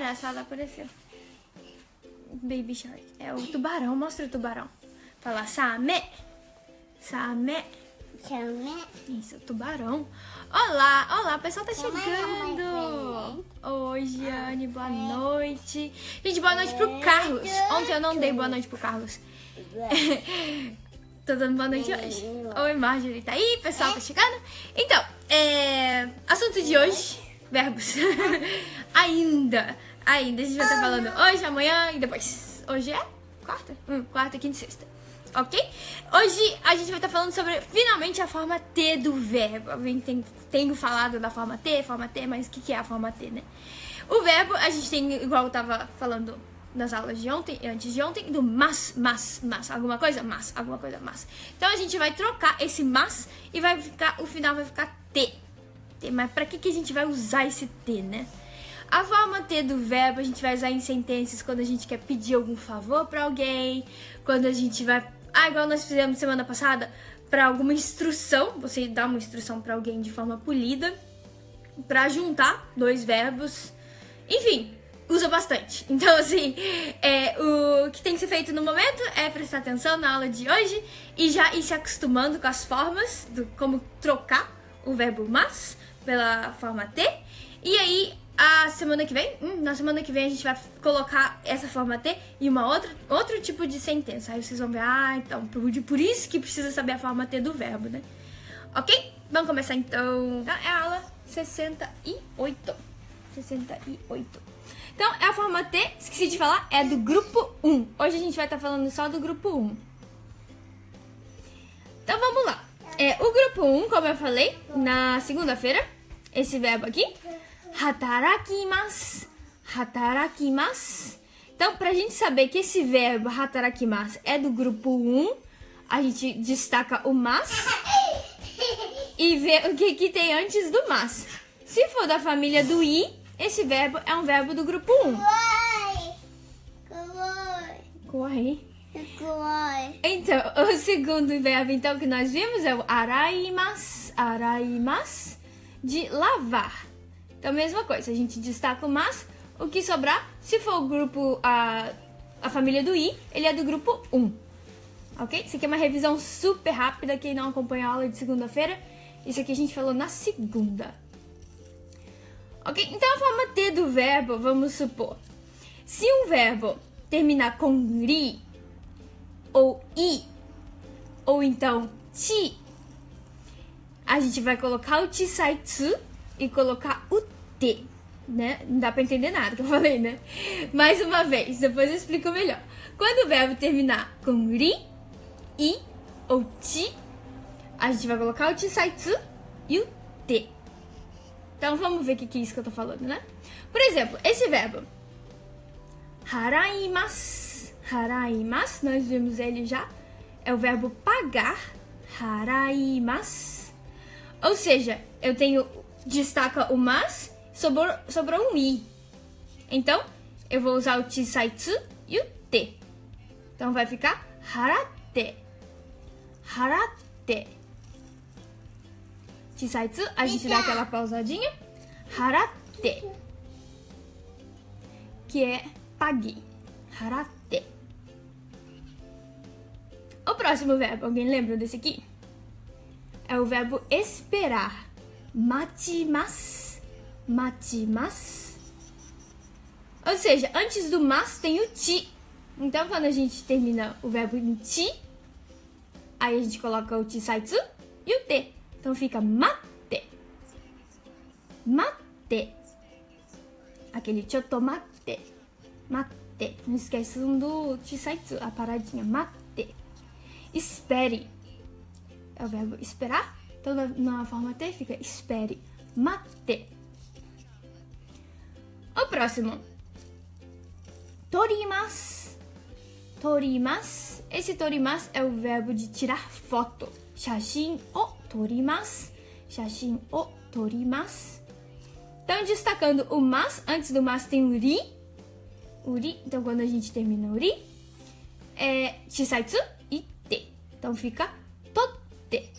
Olha só, ela apareceu. Baby Shark. É o tubarão. Mostra o tubarão. Fala Same. Same. Isso, tubarão. Olá, o pessoal tá chegando. Oi, Giane, boa noite. Gente, boa noite pro Carlos. Ontem eu não dei boa noite pro Carlos. Tô dando boa noite hoje. Oi, Marjorie, tá aí? Pessoal, tá chegando? Então, assunto de hoje, verbos. Ainda. A gente vai estar falando hoje, amanhã e depois. Hoje é quarta? Quarta, quinta e sexta. Ok? Hoje a gente vai estar falando sobre, finalmente, a forma T do verbo. Eu tenho falado da forma T, mas o que é a forma T, né? O verbo, a gente tem, igual eu tava falando nas aulas de ontem e antes de ontem, do mas. Alguma coisa, mas. Então a gente vai trocar esse mas e o final vai ficar T. Mas pra que a gente vai usar esse T, né? A forma T do verbo a gente vai usar em sentenças quando a gente quer pedir algum favor pra alguém, quando a gente vai... igual nós fizemos semana passada, pra alguma instrução, você dá uma instrução pra alguém de forma polida, pra juntar dois verbos, enfim, usa bastante. Então, assim, o que tem que ser feito no momento é prestar atenção na aula de hoje e já ir se acostumando com as formas, como trocar o verbo mas pela forma T, e aí... na semana que vem a gente vai colocar essa forma T em outro tipo de sentença. Aí vocês vão ver, então, por isso que precisa saber a forma T do verbo, né? Ok? Vamos começar então. Então, é a aula 68. Então, a forma T, esqueci de falar, é do grupo 1. Hoje a gente vai estar falando só do grupo 1. Então, vamos lá. O grupo 1, como eu falei, na segunda-feira, esse verbo aqui, hatarakimasu. Então, pra gente saber que esse verbo hatarakimasu é do grupo 1, a gente destaca o mas e vê o que tem antes do mas. Se for da família do i, esse verbo é um verbo do grupo 1. Kawaii. Então, o segundo verbo que nós vimos é o araimasu, de lavar. Então, mesma coisa, a gente destaca o mas, o que sobrar, se for o grupo, a família do i, ele é do grupo 1. Ok? Isso aqui é uma revisão super rápida, quem não acompanhou a aula de segunda-feira, isso aqui a gente falou na segunda. Ok? Então, a forma T do verbo, vamos supor, se um verbo terminar com ri, ou i, ou então ti, a gente vai colocar o chisaitsu e colocar o T, né? Não dá pra entender nada que eu falei, né? Mais uma vez, depois eu explico melhor. Quando o verbo terminar com ri, i ou ti, a gente vai colocar o chisaitsu e o T. Então vamos ver o que é isso que eu tô falando, né? Por exemplo, esse verbo haraimasu, nós vimos ele já, é o verbo pagar, haraimasu. Ou seja, eu tenho, destaca o mas, sobrou um i. Então, eu vou usar o chisaitsu e o te. Então, vai ficar haratte. Chisaitsu, a gente dá aquela pausadinha. Haratte. Que é pague. Haratte. O próximo verbo, alguém lembra desse aqui? É o verbo esperar. Machimasu. Ou seja, antes do mas tem o ti. Então, quando a gente termina o verbo em ti, aí a gente coloca o chisaitsu e o te. Então, fica matte. Aquele chotto matte. Não esqueçam do chisaitsu, a paradinha. Matte. Espere. É o verbo esperar. Então, na forma T fica espere. Matte. O próximo. Torimasu. Esse torimasu é o verbo de tirar foto. Shashin o torimasu. Então, destacando o mas, antes do mas tem o ri. Então, quando a gente termina o ri, é chisaitsu e te. Então, fica totte.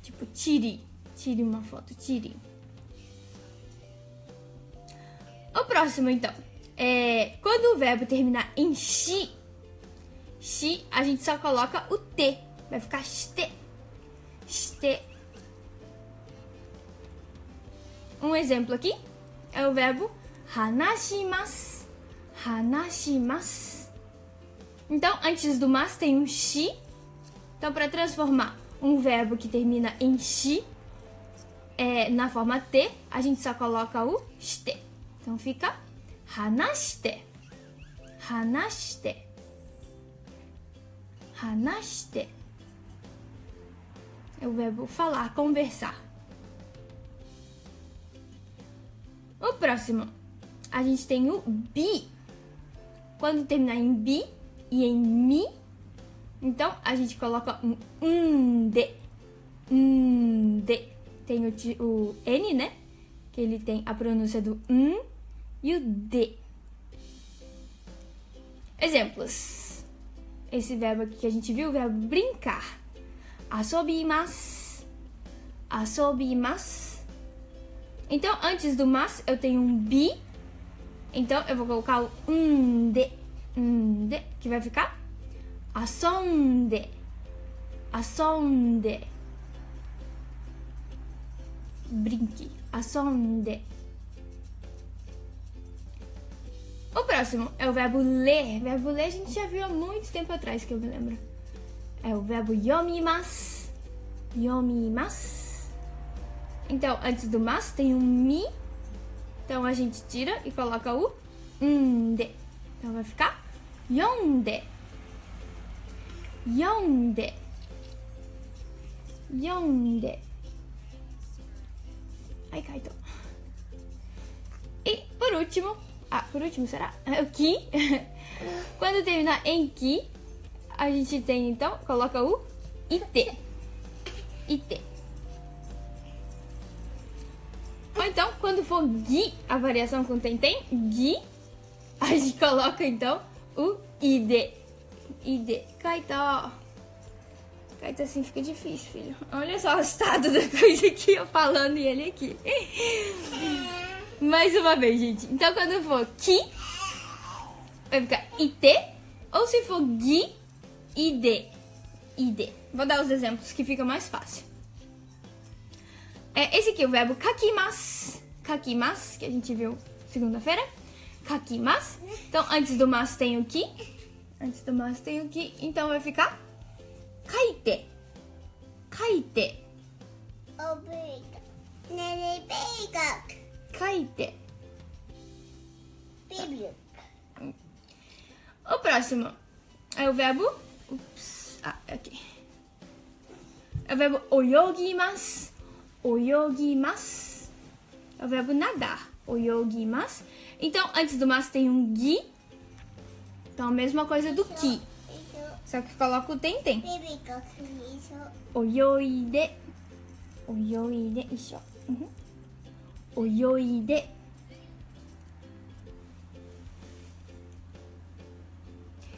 Tipo Tipo, tire. Tire uma foto, tire. O próximo, então, é quando o verbo terminar em shi, a gente só coloca o T. Vai ficar shite. Shite. Um exemplo aqui é o verbo hanashimasu. Hanashimasu. Então, antes do mas tem um shi. Então, para transformar um verbo que termina em shi na forma T, a gente só coloca o shite. Então, fica hanashite. Hanashite. Hanashite. É o verbo falar, conversar. O próximo, a gente tem o bi. Quando terminar em bi e em mi, então a gente coloca um de. Tem o N, né? Que ele tem a pronúncia do e o D. Exemplos. Esse verbo aqui que a gente viu, o verbo brincar. Asobimasu. Asobimasu. Então, antes do mas, eu tenho um bi. Então, eu vou colocar o de, que vai ficar asonde. Asonde. Brinque. Asonde. O próximo é o verbo ler. O verbo ler a gente já viu há muito tempo atrás, que eu me lembro. É o verbo yomimasu. Yomimasu. Então, antes do mas tem um mi. Então, a gente tira e coloca o de. Então, vai ficar yonde. Yonde. Yonde. Ai, Kaito. E, por último será? É o ki. Quando terminar em ki, a gente tem, então, coloca o ite. Ite. Ou então, quando for gi, a variação com tem, gi, a gente coloca, então, o ide. Ide. Kaito. Kaito, assim fica difícil, filho. Olha só o estado da coisa aqui, eu falando e ele aqui. Mais uma vez, gente. Então, quando for ki, vai ficar ite. Ou se for gi, ide. Ide. Vou dar os exemplos que fica mais fácil. Esse aqui é o verbo kakimasu. Kakimasu, que a gente viu segunda-feira. Kakimasu. Então, antes do mas tem o ki. Antes do mas tem o ki. Então, vai ficar kaite. Kaite. Kaite. O próximo é o verbo... aqui. É o verbo oyogimasu. Oyogimasu. É o verbo nadar. Oyogimasu. Então, antes do mas tem um gi. Então, a mesma coisa do ki. Só que coloca o tem. Oyoide. Oyoide. Isso. Oyoide.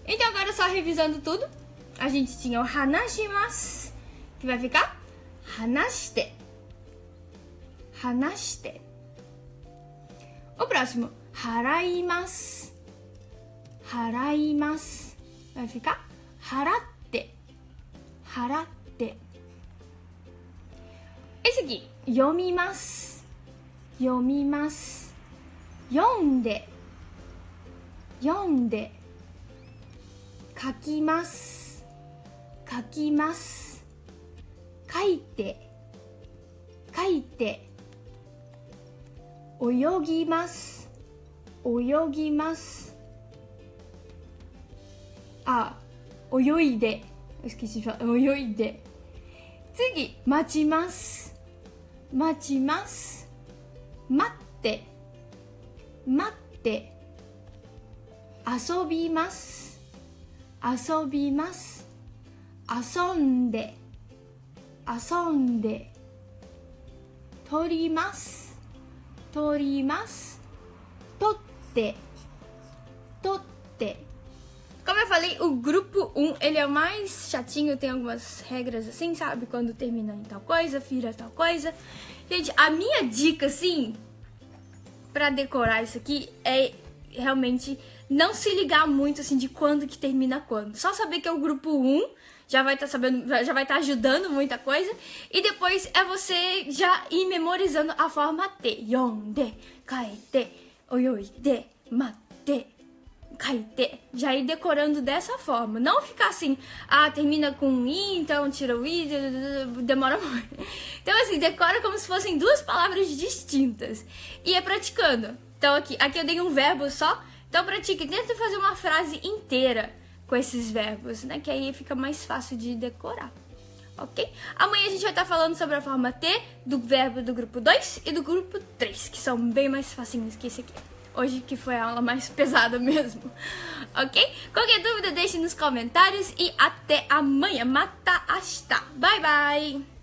Então, agora só revisando tudo. A gente tinha o hanashimasu, que vai ficar hanashite. Hanashite. O próximo, haraimasu. Haraimasu. Vai ficar haratte. Haratte. Esse aqui, yomimasu. Yomimasu. Yonde. Yonde. Kakimasu. Kakimasu. Kaite. Kaite. Oyogimasu. Oyogimasu. Oyoide. Eu esqueci de falar. Oyoide. Tsugi, machimasu. Machimasu. Matte. Matte. Asobimasu. Asobimasu. Asonde. Asonde. Torimasu. Torimasu. Totte. Totte. Como eu falei, o grupo 1, ele é o mais chatinho, tem algumas regras assim, sabe? Quando termina em tal coisa, vira tal coisa. Gente, a minha dica, assim, pra decorar isso aqui é realmente não se ligar muito, assim, de quando que termina quando. Só saber que é o grupo 1, já vai estar sabendo, já vai estar ajudando muita coisa. E depois é você já ir memorizando a forma T. Yonde, kaete, oyoide, mate, kaite. Já ir decorando dessa forma. Não ficar assim, termina com I, então tira o I, demora muito. Então assim, decora como se fossem duas palavras distintas. E é praticando. Então aqui eu dei um verbo só. Então pratique, tenta fazer uma frase inteira com esses verbos, né? Que aí fica mais fácil de decorar, ok? Amanhã a gente vai estar falando sobre a forma T do verbo do grupo 2 e do grupo 3, que são bem mais facinhos que esse aqui. Hoje que foi a aula mais pesada mesmo, ok? Qualquer dúvida deixe nos comentários e até amanhã. Mata hasta! Bye, bye!